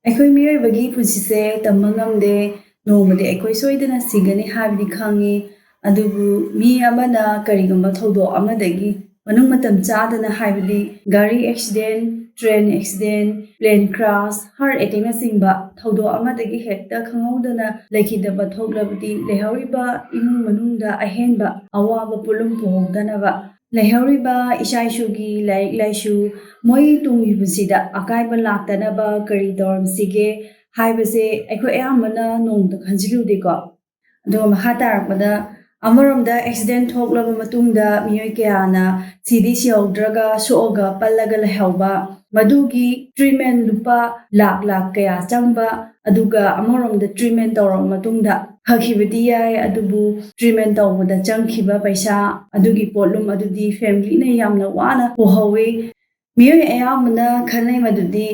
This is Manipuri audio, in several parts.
ꯑꯩꯈꯣꯏ ꯃꯤꯑꯣꯏꯕꯒꯤ ꯄꯨꯟꯁꯤꯁꯦ ꯇꯝꯕ ꯉꯝꯗꯦ ꯅꯣꯡꯃꯗꯤ ꯑꯩꯈꯣꯏ ꯁꯣꯏꯗꯅ ꯁꯤꯒꯅꯤ ꯍꯥꯏꯕꯗꯤ ꯈꯪꯉꯤ ꯑꯗꯨꯕꯨ ꯃꯤ ꯑꯃꯅ ꯀꯔꯤꯒꯨꯝꯕ ꯊꯧꯗꯣꯛ ꯑꯃꯗꯒꯤ ꯃꯅꯨꯡ ꯃꯇꯝ ꯆꯥꯗꯅ ꯍꯥꯏꯕꯗꯤ ꯒꯥꯔꯤ accident train accident plane crash heart ꯑꯦꯇꯦꯛꯅꯆꯤꯡꯕ ꯊꯧꯗꯣꯛ ꯑꯃꯗꯒꯤ ꯍꯦꯛꯇ ꯈꯪꯍꯧꯗꯅ ꯂꯩꯈꯤꯗꯕ ꯊꯣꯛꯂꯕꯗꯤ ꯂꯩꯍꯧꯔꯤꯕ ꯏꯃꯨꯡ ꯃꯅꯨꯡꯗ ꯑꯍꯦꯟꯕ ꯑꯋꯥꯕ ꯄꯣꯠꯂꯨꯝ ꯄꯨꯍꯧꯗꯅꯕ ꯂꯩꯍꯧꯔꯤꯕ ꯏꯆꯥ ꯏꯁꯨꯒꯤ ꯂꯥꯏꯔꯤꯛ ꯂꯥꯏꯁꯨ ꯃꯣꯏ ꯇꯨꯡꯒꯤ ꯄꯨꯟꯁꯤꯗ ꯑꯀꯥꯏꯕ ꯂꯥꯛꯇꯅꯕ ꯀꯔꯤ ꯇꯧꯔꯝꯁꯤꯒꯦ ꯍꯥꯏꯕꯁꯦ ꯑꯩꯈꯣꯏ ꯑꯌꯥꯝꯕꯅ ꯅꯣꯡꯃꯇ ꯈꯟꯖꯤꯜꯂꯨꯗꯦꯀꯣ ꯑꯗꯨꯒ ꯃꯈꯥ ꯇꯥꯔꯛꯄꯗ ꯑꯃꯔꯣꯝꯗ ꯑꯦꯛꯁꯤꯗꯦꯟ ꯊꯣꯛꯂꯕ ꯃꯇꯨꯡꯗ ꯃꯤꯑꯣꯏ ꯀꯌꯥꯅ ꯁꯤꯗꯤ ꯁꯤꯍꯧꯗ꯭ꯔꯒ ꯁꯣꯛꯑꯒ ꯄꯜꯂꯒ ꯂꯩꯍꯧꯕ ꯃꯗꯨꯒꯤ ꯇ꯭ꯔꯤꯠꯃꯦꯟ ꯂꯨꯄꯥ ꯂꯥꯛ ꯀꯌꯥ ꯆꯪꯕ ꯑꯗꯨꯒ ꯑꯃꯔꯣꯝꯗ ꯇ꯭ꯔꯤꯠꯃꯦꯟ ꯇꯧꯔꯕ ꯃꯇꯨꯡꯗ ꯐꯈꯤꯕꯗꯤ ꯌꯥꯏ ꯑꯗꯨꯕꯨ ꯇ꯭ꯔꯤꯠꯃꯦꯟ ꯇꯧꯕꯗ ꯆꯪꯈꯤꯕ ꯄꯩꯁꯥ ꯑꯗꯨꯒꯤ ꯄꯣꯠꯂꯨꯝ ꯑꯗꯨꯗꯤ ꯐꯦꯃꯤꯂꯤꯅ ꯌꯥꯝꯅ ꯋꯥꯅ ꯄꯨꯍꯧꯋꯤ ꯃꯤꯑꯣꯏ ꯑꯌꯥꯝꯕꯅ ꯈꯟꯅꯩ ꯃꯗꯨꯗꯤ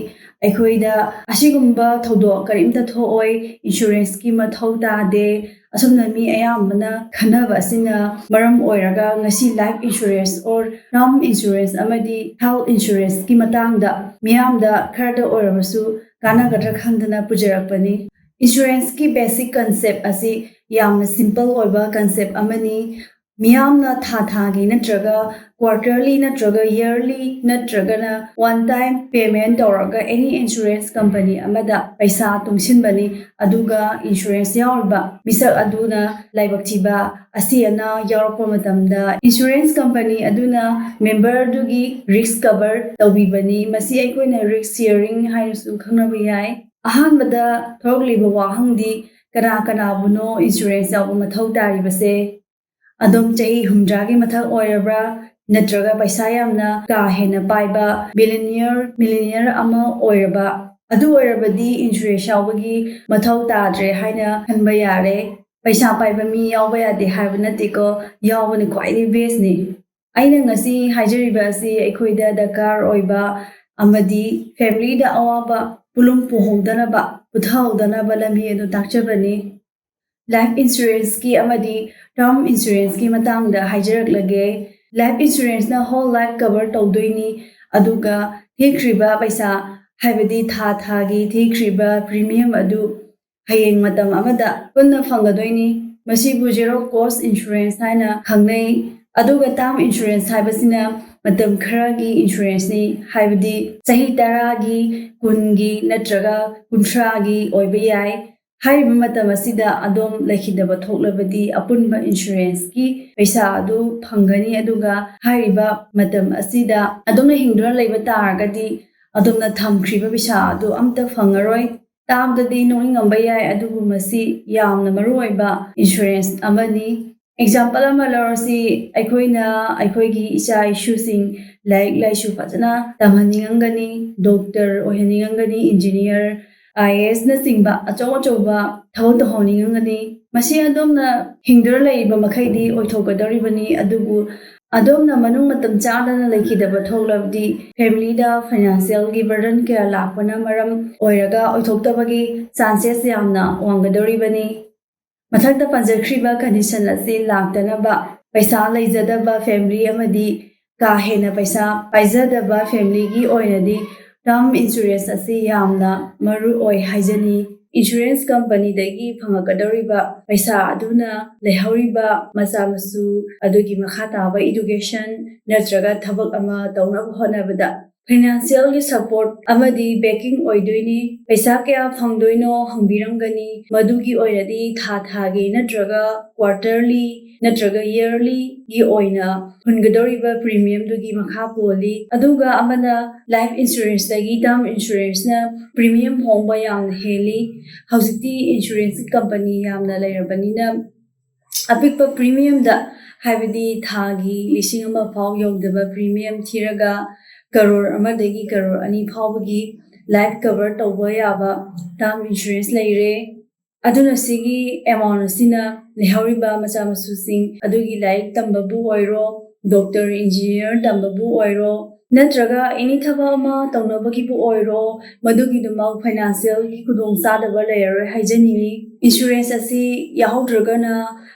ꯑꯩꯈꯣꯏꯗ ꯑꯁꯤꯒꯨꯝꯕ ꯊꯧꯗꯣꯛ ꯀꯔꯤꯝꯇ ꯊꯣꯛꯑꯣꯏ ꯏꯟꯁꯨꯔꯦꯟꯁꯀꯤ ꯃꯊꯧ ꯇꯥꯗꯦ ꯑꯁꯨꯝꯅ ꯃꯤ ꯑꯌꯥꯝꯕꯅ ꯈꯟꯅꯕ ꯑꯁꯤꯅ ꯃꯔꯝ ꯑꯣꯏꯔꯒ ꯉꯁꯤ life insurance or term insurance ꯑꯃꯗꯤ ꯍꯦꯜꯊ ꯏꯟꯁꯨꯔꯦꯟꯁꯀꯤ ꯃꯇꯥꯡꯗ ꯃꯤꯌꯥꯝꯗ ꯈꯔꯗ ꯑꯣꯏꯔꯕꯁꯨ ꯀꯥꯟꯅꯒꯗ꯭ꯔꯥ ꯈꯟꯗꯅ ꯄꯨꯖꯔꯛꯄꯅꯤ ꯏꯟꯁꯨꯔꯦꯟꯁꯀꯤ ꯕꯦꯁꯤꯛ ꯀꯟꯁꯦꯞ ꯑꯁꯤ ꯌꯥꯝꯅ ꯁꯤꯝꯄꯜ ꯑꯣꯏꯕ ꯀꯟꯁꯦꯞ ꯑꯃꯅꯤ ꯃꯤꯌꯥꯝꯅ ꯊꯥꯒꯤ ꯅꯠꯇ꯭ꯔꯒ ꯀ꯭ꯋꯥꯔꯇꯔꯂꯤ ꯅꯠꯇ꯭ꯔꯒ ꯏꯌꯔꯂꯤ ꯅꯠꯇ꯭ꯔꯒꯅ ꯋꯥꯟ ꯇꯥꯏꯝ ꯄꯦꯃꯦꯟ ꯇꯧꯔꯒ ꯑꯦꯅꯤ ꯏꯟꯁꯨꯔꯦꯟꯁ ꯀꯝꯄꯅꯤ ꯑꯃꯗ ꯄꯩꯁꯥ ꯇꯨꯡꯁꯤꯟꯕꯅꯤ ꯑꯗꯨꯒ ꯏꯟꯁꯨꯔꯦꯟꯁ ꯌꯥꯎꯔꯤꯕ ꯃꯤꯁꯛ ꯑꯗꯨꯅ ꯂꯥꯏꯕꯛ ꯊꯤꯕ ꯑꯁꯤ ꯑꯅꯥ ꯌꯥꯎꯔꯛꯄ ꯃꯇꯝꯗ ꯏꯟꯁꯨꯔꯦꯟꯁ ꯀꯝꯄꯅꯤ ꯑꯗꯨꯅ ꯃꯦꯝꯕꯔ ꯑꯗꯨꯒꯤ ꯔꯤꯛꯁ ꯀꯚꯔ ꯇꯧꯕꯤꯕꯅꯤ ꯃꯁꯤ ꯑꯩꯈꯣꯏꯅ ꯔꯤꯛꯁ ꯁꯤꯌꯔꯤꯡ ꯍꯥꯏꯅꯁꯨ ꯈꯪꯅꯕ ꯌꯥꯏ ꯑꯍꯥꯟꯕꯗ ꯊꯣꯛꯂꯤꯕ ꯋꯥꯍꯪꯗꯤ ꯀꯅꯥꯕꯨꯅꯣ ꯏꯟꯁꯨꯔꯦꯟꯁ ꯌꯥꯎꯕ ꯃꯊꯧ ꯇꯥꯔꯤꯕꯁꯦ ꯑꯗꯨꯝ ꯆꯍꯤ 60ꯒꯤ ꯃꯊꯛ ꯑꯣꯏꯔꯕ꯭ꯔꯥ ꯅꯠꯇ꯭ꯔꯒ ꯄꯩꯁꯥ ꯌꯥꯝꯅ ꯀꯥ ꯍꯦꯟꯅ ꯄꯥꯏꯕ ꯃꯤꯂꯤꯅꯤꯌꯔ ꯑꯃ ꯑꯣꯏꯔꯕ ꯑꯗꯨ ꯑꯣꯏꯔꯕꯗꯤ ꯏꯟꯁꯨꯔꯦꯟꯁ ꯌꯥꯎꯕꯒꯤ ꯃꯊꯧ ꯇꯥꯗ꯭ꯔꯦ ꯍꯥꯏꯅ ꯈꯟꯕ ꯌꯥꯔꯦ ꯄꯩꯁꯥ ꯄꯥꯏꯕ ꯃꯤ ꯌꯥꯎꯕ ꯌꯥꯗꯦ ꯍꯥꯏꯕ ꯅꯠꯇꯦꯀꯣ ꯌꯥꯎꯕꯅ ꯈ꯭ꯋꯥꯏꯗꯒꯤ ꯕꯦꯁꯅꯤ ꯑꯩꯅ ꯉꯁꯤ ꯍꯥꯏꯖꯔꯤꯕ ꯑꯁꯤ ꯑꯩꯈꯣꯏꯗ ꯗꯔꯀꯥꯔ ꯑꯣꯏꯕ ꯑꯃꯗꯤ ꯐꯦꯃꯤꯂꯤꯗ ꯑꯋꯥꯕ ꯄꯣꯠꯂꯨꯝ ꯄꯨꯊꯍꯧꯗꯅꯕ ꯂꯝꯕꯤ ꯑꯗꯨ ꯇꯥꯛꯆꯕꯅꯤ ꯂꯥꯏꯐ ꯏꯟꯁꯨꯔꯦꯟꯁꯀꯤ ꯑꯃꯗꯤ ꯇꯔꯝ ꯏꯟꯁꯨꯔꯦꯟꯁꯀꯤ ꯃꯇꯥꯡꯗ ꯍꯥꯏꯖꯔꯛꯂꯒꯦ ꯂꯥꯏꯐ ꯏꯟꯁꯨꯔꯦꯟꯁꯅ ꯍꯣꯜ ꯂꯥꯏꯐ ꯀꯚꯔ ꯇꯧꯗꯣꯏꯅꯤ ꯑꯗꯨꯒ ꯊꯤꯈ꯭ꯔꯤꯕ ꯄꯩꯁꯥ ꯍꯥꯏꯕꯗꯤ ꯊꯥꯒꯤ ꯊꯤꯈ꯭ꯔꯤꯕ ꯄ꯭ꯔꯤꯃꯤꯌꯝ ꯑꯗꯨ ꯍꯌꯦꯡ ꯃꯇꯝ ꯑꯃꯗ ꯄꯨꯟꯅ ꯐꯪꯒꯗꯣꯏꯅꯤ ꯃꯁꯤꯕꯨ ꯖꯦꯔꯣ ꯀꯣꯁ ꯏꯟꯁꯨꯔꯦꯟꯁ ꯍꯥꯏꯅ ꯈꯪꯅꯩ ꯑꯗꯨꯒ ꯇꯥꯔꯝ ꯏꯟꯁꯨꯔꯦꯟꯁ ꯍꯥꯏꯕꯁꯤꯅ ꯃꯇꯝ ꯈꯔꯒꯤ ꯏꯟꯁꯨꯔꯦꯟꯁꯅꯤ ꯍꯥꯏꯕꯗꯤ ꯆꯍꯤ 10ꯒꯤ 10ꯒꯤ ꯅꯠꯇ꯭ꯔꯒ 30ꯒꯤ ꯑꯣꯏꯕ ꯌꯥꯏ ꯍꯥꯏꯔꯤꯕ ꯃꯇꯝ ꯑꯁꯤꯗ ꯑꯗꯣꯝ ꯂꯩꯈꯤꯗꯕ ꯊꯣꯛꯂꯕꯗꯤ ꯑꯄꯨꯟꯕ ꯏꯟꯁꯨꯔꯦꯟꯁꯀꯤ ꯄꯩꯁా ꯑꯗꯨ ꯐꯪꯒꯅꯤ ꯑꯗꯨꯒ ꯍꯥꯏꯔꯤꯕ ꯃꯇꯝ ꯑꯁꯤꯗ ꯑꯗꯣꯝꯅ ꯍꯤꯡꯗꯨꯅ ꯂꯩꯕ ꯇꯥꯔꯒꯗꯤ ꯑꯗꯣꯝꯅ ꯊꯝꯈ꯭ꯔꯤꯕ ꯄꯩꯁꯥ ꯑꯗꯨ ꯑꯝꯇ ꯐꯪꯉꯔꯣꯏ ꯇꯥꯕꯗꯗꯤ ꯅꯣꯛꯅꯤꯡꯉꯝꯕ ꯌꯥꯏ ꯑꯗꯨꯕꯨ ꯃꯁꯤ ꯌꯥꯝꯅ ꯃꯔꯨꯑꯣꯏꯕ ꯏꯟꯁꯨꯔꯦꯟꯁ ꯑꯃꯅꯤ ꯑꯦꯛꯖꯥꯝꯄꯜ ꯑꯃ ꯂꯧꯔꯁꯤ ꯑꯩꯈꯣꯏꯅ ꯑꯩꯈꯣꯏꯒꯤ ꯏꯆꯥ ꯏꯁꯨꯁꯤꯡ ꯂꯥꯏꯔꯤꯛ ꯂꯥꯏꯁꯨ ꯐꯖꯅ ꯇꯝꯍꯟꯅꯤꯡꯉꯝꯒꯅꯤ ꯗꯣꯛꯇꯔ ꯑꯣꯏꯍꯟꯅꯤꯡꯉꯝꯒꯅꯤ ꯏꯟꯖꯤꯅꯤꯌꯔ IAS ꯅꯆꯤꯡꯕ ꯑꯆꯧ ꯑꯆꯧꯕ ꯊꯕꯛ ꯇꯧꯍꯟꯅꯤꯡꯉꯝꯒꯅꯤ ꯃꯁꯤ ꯑꯗꯣꯝꯅ ꯍꯤꯡꯗꯨꯅ ꯂꯩꯔꯤꯕ ꯃꯈꯩꯗꯤ ꯑꯣꯏꯊꯣꯛꯀꯗꯧꯔꯤꯕꯅꯤ ꯑꯗꯨꯕꯨ ꯑꯗꯣꯝꯅ ꯃꯅꯨꯡ ꯃꯇꯝ ꯆꯥꯗꯅ ꯂꯩꯈꯤꯗꯕ ꯊꯣꯛꯂꯕꯗꯤ ꯐꯦꯃꯤꯂꯤꯗ ꯐꯥꯏꯅꯥꯟꯁꯤꯌꯦꯜꯒꯤ ꯕꯔꯗꯟ ꯀꯌా ꯂꯥꯛꯄꯅ ꯃꯔꯝ ꯑꯣꯏꯔꯒ ꯑꯣꯏꯊꯣꯛꯇꯕꯒꯤ ꯆꯥꯟꯁꯦꯁ ꯌꯥꯝꯅ ꯋꯥꯡꯒꯗꯧꯔꯤꯕꯅꯤ ꯃꯊꯛꯇ ꯄꯟꯖꯈ꯭ꯔꯤꯕ ꯀꯟꯗꯤꯁꯟ ꯑꯁꯤ ꯂꯥꯛꯇꯅꯕ ꯄꯩꯁꯥ ꯂꯩꯖꯗꯕ ꯐꯦꯃꯤꯂꯤ ꯑꯃꯗꯤ ꯀꯥ ꯍꯦꯟꯅ ꯄꯩꯁꯥ ꯄꯥꯏꯖꯗꯕ ꯐꯦꯃꯤꯂꯤꯒꯤ ꯑꯣꯏꯅꯗꯤ ꯇꯔꯝ ꯏꯟꯁꯨꯔꯦꯟꯁ ꯑꯁꯤ ꯌꯥꯝꯅ ꯃꯔꯨ ꯑꯣꯏ ꯍꯥꯏꯖꯅꯤ ꯏꯟꯁꯨꯔꯦꯟꯁ ꯀꯝꯄꯅꯤꯗꯒꯤ ꯐꯪꯉꯛꯀꯗꯧꯔꯤꯕ ꯄꯩꯁꯥ ꯑꯗꯨꯅ ꯂꯩꯍꯧꯔꯤꯕ ꯃꯆꯥ ꯃꯁꯨ ꯑꯗꯨꯒꯤ ꯃꯈꯥ ꯇꯥꯕ ꯏꯗꯨꯀꯦꯁꯟ ꯅꯠꯇ꯭ꯔꯒ ꯊꯕꯛ ꯑꯃ ꯇꯧꯅꯕ ꯍꯣꯠꯅꯕꯗ ꯐꯥꯏꯅꯥꯟꯁꯤꯌꯦꯜꯒꯤ ꯁꯄꯣꯔꯠ ꯑꯃꯗꯤ ꯕꯦꯀꯤꯡ ꯑꯣꯏꯗꯣꯏꯅꯤ ꯄꯩꯁꯥ ꯀꯌా ꯐꯪꯗꯣꯏꯅೋ ꯍꯪꯕꯤꯔꯝꯒꯅꯤ ꯃꯗꯨꯒꯤ ꯑꯣꯏꯅꯗꯤ ꯊꯥꯒꯤ ꯅꯠꯇ꯭ꯔꯒ ꯀ꯭ꯋꯥꯔꯇꯔꯂꯤ ꯅꯠꯇ꯭ꯔꯒ ꯏꯌꯔꯂꯤꯒꯤ ꯑꯣꯏꯅ ꯍꯨꯟꯒꯗꯧꯔꯤꯕ ꯄ꯭ꯔꯤꯃꯤꯌꯝꯗꯨꯒꯤ ꯃꯈꯥ ꯄꯣꯜꯂꯤ ꯑꯗꯨꯒ ꯑꯃꯅ ꯂꯥꯏꯐ ꯏꯟꯁꯨꯔꯦꯟꯁꯇꯒꯤ ꯇꯔꯝ ꯏꯟꯁꯨꯔꯦꯟꯁꯅ ꯄ꯭ꯔꯤꯃꯤꯌꯝ ꯍꯣꯡꯕ ꯌꯥꯝꯅ ꯍꯦꯜꯂꯤ ꯍꯧꯖꯤꯛꯇꯤ ꯏꯟꯁꯨꯔꯦꯟꯁ ꯀꯝꯄꯅꯤ ꯌꯥꯝꯅ ꯂꯩꯔꯕꯅꯤꯅ ꯑꯄꯤꯛꯄ ꯄ꯭ꯔꯤꯃꯤꯌꯝꯗ ꯍꯥꯏꯕꯗꯤ ꯊꯥꯒꯤ 1,000 ꯐꯥꯎ ꯌꯧꯗꯕ ꯄ꯭ꯔꯤꯃꯤꯌꯝ ꯊꯤꯔꯒ ꯀꯔꯣꯔ 1ꯗꯒꯤ ꯀꯔꯣꯔ 2 ꯐꯥꯎꯕꯒꯤ ꯂꯥꯏꯐ ꯀꯚꯔ ꯇꯧꯕ ꯌꯥꯕ ꯇꯔꯝ ꯏꯟꯁꯨꯔꯦꯟꯁ ꯂꯩꯔꯦ ꯑꯗꯨꯅ ꯁꯤꯒꯤ ꯑꯦꯃꯥꯎꯟ ꯑꯁꯤꯅ ꯂꯩꯍꯧꯔꯤꯕ ꯃꯆꯥ ꯃꯁꯨꯁꯤꯡ ꯑꯗꯨꯒꯤ ꯂꯥꯏꯔꯤꯛ ꯇꯝꯕꯕꯨ ꯑꯣꯏꯔꯣ ꯗꯣꯛꯇꯔ ꯏꯟꯖꯤꯅꯤꯌꯔ ꯇꯝꯕꯕꯨ ꯑꯣꯏꯔꯣ ꯅꯠꯇ꯭ꯔꯒ ꯑꯦꯅꯤ ꯊꯕꯛ ꯑꯃ ꯇꯧꯅꯕꯒꯤꯕꯨ ꯑꯣꯏꯔꯣ ꯃꯗꯨꯒꯤꯗꯃꯛ ꯐꯥꯏꯅꯥꯟꯁꯤꯌꯦꯜꯒꯤ ꯈꯨꯗꯣꯡꯆꯥꯗꯕ ꯂꯩꯔꯔꯣꯏ ꯍꯥꯏꯖꯅꯤꯡꯉꯤ ꯏꯟꯁꯨꯔꯦꯟꯁ ꯑꯁꯤ ꯌꯥꯎꯍꯧꯗ꯭ꯔꯒꯅ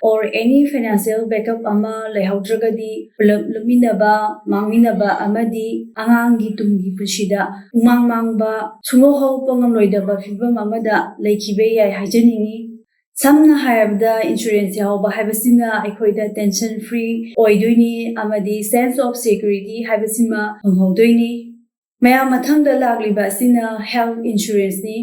ꯑꯣꯔ ꯑꯦꯅꯤ ꯐꯥꯏꯅꯥꯟꯁꯤꯌꯦꯜ ꯕꯦꯛꯑꯞ ꯑꯃ ꯂꯩꯍꯧꯗ꯭ꯔꯒꯗꯤ ꯄꯨꯂꯞ ꯂꯨꯞꯃꯤꯟꯅꯕ ꯃꯥꯡꯃꯤꯟꯅꯕ ꯑꯃꯗꯤ ꯑꯉꯥꯡꯒꯤ ꯇꯨꯡꯒꯤ ꯄꯨꯟꯁꯤꯗ ꯎꯃꯥꯡ ꯃꯥꯡꯕ ꯁꯨꯡꯍꯧ ꯍꯧꯔꯛꯄ ꯉꯝꯂꯣꯏꯗꯕ ꯐꯤꯕꯝ ꯑꯃꯗ ꯂꯩꯈꯤꯕ ꯌꯥꯏ ꯍꯥꯏꯖꯅꯤꯡꯉꯤ ꯁꯝꯅ ꯍꯥꯏꯔꯕꯗ ꯏꯟꯁꯨꯔꯦꯟꯁ ꯌꯥꯎꯕ ꯍꯥꯏꯕꯁꯤꯅ ꯑꯩꯈꯣꯏꯗ ꯇꯦꯟꯁꯟ ꯐ꯭ꯔꯤ ꯑꯣꯏꯗꯣꯏꯅꯤ ꯑꯃꯗꯤ ꯁꯦꯟꯁ ꯑꯣꯐ ꯁꯦꯀ꯭ꯌꯨꯔꯤꯇꯤ ꯍꯥꯏꯕꯁꯤꯃ ꯐꯪꯍꯧꯗꯣꯏꯅꯤ ꯃꯌꯥꯝ ꯃꯊꯪꯗ ꯂꯥꯛꯂꯤꯕ ꯑꯁꯤꯅ ꯍꯦꯜꯊ ꯏꯟꯁꯨꯔꯦꯟꯁꯅꯤ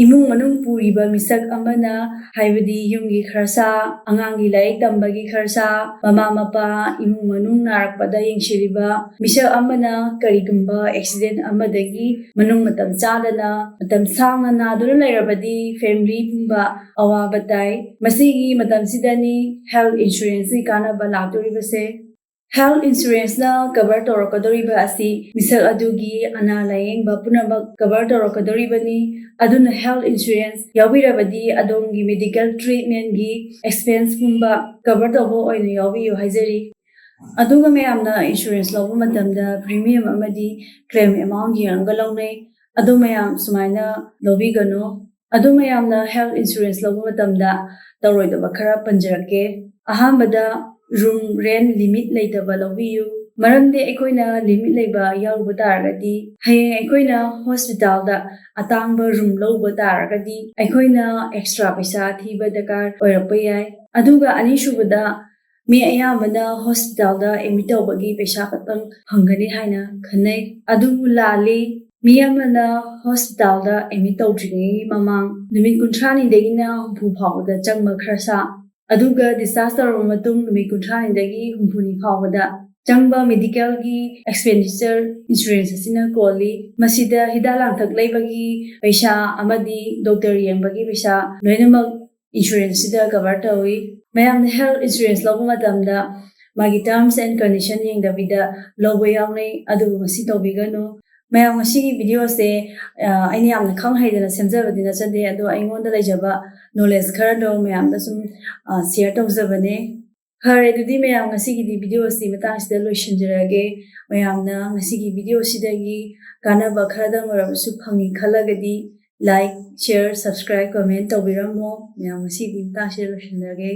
ꯏꯃꯨꯡ ꯃꯅꯨꯡ ꯄꯨꯔꯤꯕ ꯃꯤꯁꯛ ꯑꯃꯅ ꯍꯥꯏꯕꯗꯤ ꯌꯨꯝꯒꯤ ꯈꯔꯁꯥ ꯑꯉꯥꯡꯒꯤ ꯂꯥꯏꯔꯤꯛ ꯇꯝꯕꯒꯤ ꯈꯔꯁꯥ ꯃꯃꯥ ꯃꯄꯥ ꯏꯃꯨꯡ ꯃꯅꯨꯡ ꯅꯥꯔꯛꯄꯗ ꯌꯦꯡꯁꯤꯜꯂꯤꯕ ꯃꯤꯁꯛ ꯑꯃꯅ ꯀꯔꯤꯒꯨꯝꯕ ꯑꯦꯛꯁꯤꯗꯦꯟ ꯑꯃꯗꯒꯤ ꯃꯅꯨꯡ ꯃꯇꯝ ꯆꯥꯗꯅ ꯃꯇꯝ ꯁꯥꯡꯅ ꯅꯥꯗꯨꯅ ꯂꯩꯔꯕꯗꯤ ꯐꯦꯃꯤꯂꯤ ꯄꯨꯝꯕ ꯑꯋꯥꯕ ꯇꯥꯏ ꯃꯁꯤꯒꯤ ꯃꯇꯝꯁꯤꯗꯅꯤ ꯍꯦꯜꯊ ꯏꯟꯁꯨꯔꯦꯟꯁꯀꯤ ꯀꯥꯟꯅꯕ ꯂꯥꯛꯇꯣꯔꯤꯕꯁꯦ ꯍꯦꯜꯊ ꯏꯟꯁꯨꯔꯦꯟꯁꯅ ꯀꯚꯔ ꯇꯧꯔꯛꯀꯗꯧꯔꯤꯕ ꯑꯁꯤ ꯃꯤꯁꯛ ꯑꯗꯨꯒꯤ ꯑꯅꯥ ꯂꯥꯌꯦꯡꯕ ꯄꯨꯝꯅꯃꯛ ꯀꯚꯔ ꯇꯧꯔꯛꯀꯗꯧꯔꯤꯕꯅꯤ ꯑꯗꯨꯅ ꯍꯦꯜꯊ ꯏꯟꯁꯨꯔꯦꯟꯁ ꯌꯥꯎꯕꯤꯔꯕꯗꯤ ꯑꯗꯣꯝꯒꯤ ꯃꯦꯗꯤꯀꯦꯜ ꯇ꯭ꯔꯤꯠꯃꯦꯟꯒꯤ ꯑꯦꯛꯁꯄꯦꯟꯁꯀꯨꯝꯕ ꯀꯚꯔ ꯇꯧꯕ ꯑꯣꯏꯅ ꯌꯥꯎꯕꯤꯌꯨ ꯍꯥꯏꯖꯔꯤ ꯑꯗꯨꯒ ꯃꯌꯥꯝꯅ ꯏꯟꯁꯨꯔꯦꯟꯁ ꯂꯧꯕ ꯃꯇꯝꯗ ꯄ꯭ꯔꯤꯃꯤꯌꯝ ꯑꯃꯗꯤ ꯀ꯭ꯂꯦꯝ ꯑꯦꯃꯥꯎꯟ ꯌꯦꯡꯉꯒ ꯂꯧꯅꯩ ꯑꯗꯨ ꯃꯌꯥꯝ ꯁꯨꯃꯥꯏꯅ ꯂꯧꯕꯤꯒꯅꯨ ꯑꯗꯨ ꯃꯌꯥꯝꯅ ꯍꯦꯜꯊ ꯏꯟꯁꯨꯔꯦꯟꯁ ꯂꯧꯕ ꯃꯇꯝꯗ ꯇꯧꯔꯣꯏꯗꯕ ꯈꯔ ꯄꯟꯖꯔꯛꯀꯦ ꯑꯍꯥꯟꯕꯗ ꯔꯨꯝ ꯔꯦꯟ ꯂꯤꯃꯤꯠ ꯂꯩꯇꯕ ꯂꯧꯕꯤꯌꯨ ꯃꯔꯝꯗꯤ ꯑꯩꯈꯣꯏꯅ ꯂꯤꯃꯤꯠ ꯂꯩꯕ ꯌꯥꯎꯔꯨꯕ ꯇꯥꯔꯒꯗꯤ ꯍꯌꯦꯡ ꯑꯩꯈꯣꯏꯅ ꯍꯣꯁꯄꯤꯇꯥꯜꯗ ꯑꯇꯥꯡꯕ ꯔꯨꯝ ꯂꯧꯕ ꯇꯥꯔꯒꯗꯤ ꯑꯩꯈꯣꯏꯅ ꯑꯦꯛꯁꯇ꯭ꯔꯥ ꯄꯩꯁꯥ ꯊꯤꯕ ꯗꯔꯀꯥꯔ ꯑꯣꯏꯔꯛꯄ ꯌꯥꯏ ꯑꯗꯨꯒ ꯑꯅꯤꯁꯨꯕꯗ ꯃꯤ ꯑꯌꯥꯝꯕꯅ ꯍꯣꯁꯄꯤꯇꯥꯜꯗ ꯑꯦꯗꯃꯤꯠ ꯇꯧꯕꯒꯤ ꯄꯩꯁꯥ ꯈꯛꯇꯪ ꯐꯪꯒꯅꯤ ꯍꯥꯏꯅ ꯈꯟꯅꯩ ꯑꯗꯨꯕꯨ ꯂꯥꯜꯂꯤ ꯃꯤ ꯑꯃꯅ ꯍꯣꯁꯄꯤꯇꯥꯜꯗ ꯑꯦꯗꯃꯤꯠ ꯇꯧꯗ꯭ꯔꯤꯉꯩꯒꯤ ꯃꯃꯥꯡ ꯅꯨꯃꯤꯠ 30ꯅꯤꯗꯒꯤꯅ 60 ꯐꯥꯎꯕꯗ ꯆꯪꯕ ꯈꯔꯁꯥ ꯑꯗꯨꯒ ꯗꯤꯁꯆꯥꯔꯖ ꯇꯧꯔꯕ ꯃꯇꯨꯡ ꯅꯨꯃꯤꯠ 30ꯅꯤꯗꯒꯤ 60ꯅꯤ ꯐꯥꯎꯕꯗ ꯆꯪꯕ ꯃꯦꯗꯤꯀꯦꯜꯒꯤ ꯑꯦꯛꯁꯄꯦꯟꯗꯤꯆꯔ ꯏꯟꯁꯨꯔꯦꯟꯁ ꯑꯁꯤꯅ ꯀꯣꯜꯂꯤ ꯃꯁꯤꯗ ꯍꯤꯗꯥꯛ ꯂꯥꯡꯊꯛ ꯂꯩꯕꯒꯤ ꯄꯩꯁꯥ ꯑꯃꯗꯤ ꯗꯣꯛꯇꯔ ꯌꯦꯡꯕꯒꯤ ꯄꯩꯁꯥ ꯂꯣꯏꯅꯃꯛ ꯏꯟꯁꯨꯔꯦꯟꯁꯁꯤꯗ ꯀꯚꯔ ꯇꯧꯏ ꯃꯌꯥꯝꯅ ꯍꯦꯜꯊ ꯏꯟꯁꯨꯔꯦꯟꯁ ꯂꯧꯕ ꯃꯇꯝꯗ ꯃꯥꯒꯤ ꯇꯔꯝꯁ ꯑꯦꯟ ꯀꯟꯗꯤꯁꯟ ꯌꯦꯡꯗꯕꯤꯗ ꯂꯧꯕ ꯌꯥꯎꯅꯩ ꯑꯗꯨꯕꯨ ꯃꯁꯤ ꯇꯧꯕꯤꯒꯅꯨ ꯃꯌꯥꯝ ꯉꯁꯤꯒꯤ ꯚꯤꯗꯤꯑꯣꯁꯦ ꯑꯩꯅ ꯌꯥꯝꯅ ꯈꯪ ꯍꯩꯗꯅ ꯁꯦꯝꯖꯕꯗꯤ ꯅꯠꯆꯗꯦ ꯑꯗꯣ ꯑꯩꯉꯣꯟꯗ ꯂꯩꯖꯕ ꯅꯣꯂꯦꯖ ꯈꯔꯗꯣ ꯃꯌꯥꯝꯗ ꯁꯨꯝ ꯁꯤꯌꯔ ꯇꯧꯖꯕꯅꯦ ꯐꯔꯦ ꯑꯗꯨꯗꯤ ꯃꯌꯥꯝ ꯉꯁꯤꯒꯤꯗꯤ ꯚꯤꯗꯤꯑꯣꯁꯤ ꯃꯇꯥꯡꯁꯤꯗ ꯂꯣꯏꯁꯤꯟꯖꯔꯒꯦ ꯃꯌꯥꯝꯅ ꯉꯁꯤꯒꯤ ꯚꯤꯗꯤꯑꯣꯁꯤꯗꯒꯤ ꯀꯥꯟꯅꯕ ꯈꯔꯗꯪ ꯑꯣꯏꯔꯕꯁꯨ ꯐꯪꯉꯤ ꯈꯜꯂꯒꯗꯤ ꯂꯥꯏꯛ ꯁꯤꯌꯔ ꯁꯕꯁꯀ꯭ꯔꯥꯏꯕ ꯀꯃꯦꯟ ꯇꯧꯕꯤꯔꯝꯃꯣ ꯃꯌꯥꯝ ꯉꯁꯤꯒꯤ ꯃꯇꯥꯡꯁꯤꯗ ꯂꯣꯏꯁꯤꯟꯖꯔꯒꯦ